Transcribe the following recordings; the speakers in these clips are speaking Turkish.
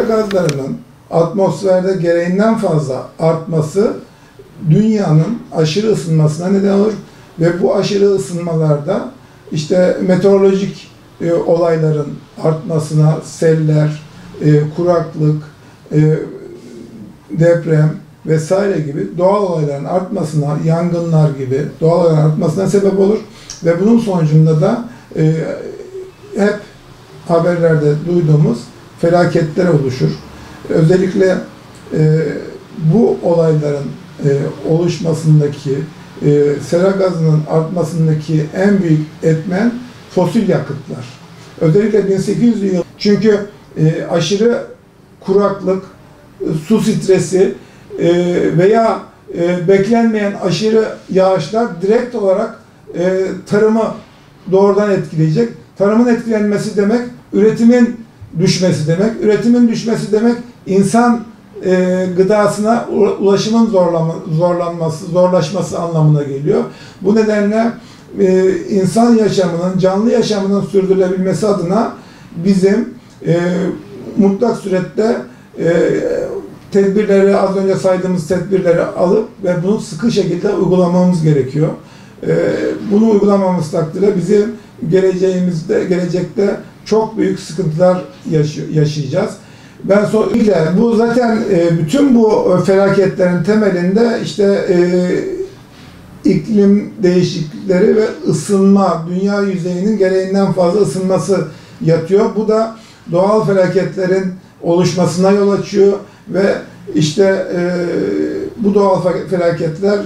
gazlarının atmosferde gereğinden fazla artması dünyanın aşırı ısınmasına neden olur ve bu aşırı ısınmalarda işte meteorolojik olayların artmasına, seller, kuraklık, deprem vesaire gibi doğal olayların artmasına, yangınlar gibi doğal olayların artmasına sebep olur ve bunun sonucunda da hep haberlerde duyduğumuz felaketler oluşur. Özellikle bu olayların oluşmasındaki, sera gazının artmasındaki en büyük etmen fosil yakıtlar. Özellikle 1800'lü yıl. Çünkü aşırı kuraklık, su stresi veya beklenmeyen aşırı yağışlar direkt olarak tarımı doğrudan etkileyecek. Tarımın etkilenmesi demek, üretimin düşmesi demek. Üretimin düşmesi demek, insan gıdasına ulaşımın zorlaşması anlamına geliyor. Bu nedenle insan yaşamının, canlı yaşamının sürdürülebilmesi adına bizim mutlak surette tedbirleri, az önce saydığımız tedbirleri alıp ve bunu sıkı şekilde uygulamamız gerekiyor. Bunu uygulamamız takdirde bizim gelecekte çok büyük sıkıntılar yaşayacağız. Bu zaten bütün bu felaketlerin temelinde işte iklim değişiklikleri ve ısınma, dünya yüzeyinin gereğinden fazla ısınması yatıyor. Bu da doğal felaketlerin oluşmasına yol açıyor ve işte bu doğal felaketler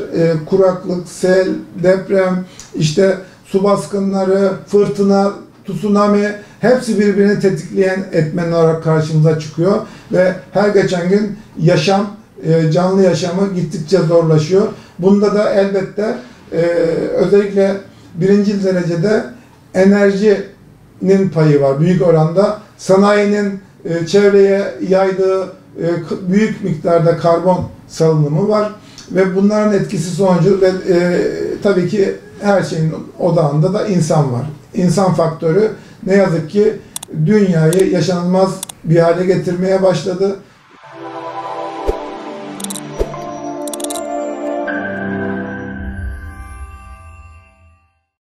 kuraklık, sel, deprem, işte su baskınları, fırtına, tsunami hepsi birbirini tetikleyen etmen olarak karşımıza çıkıyor ve her geçen gün yaşam, canlı yaşamı gittikçe zorlaşıyor. Bunda da elbette özellikle birinci derecede enerjinin payı var büyük oranda. Sanayinin çevreye yaydığı büyük miktarda karbon salınımı var ve bunların etkisi sonucu ve tabii ki her şeyin odağında da insan var. İnsan faktörü ne yazık ki dünyayı yaşanılmaz bir hale getirmeye başladı.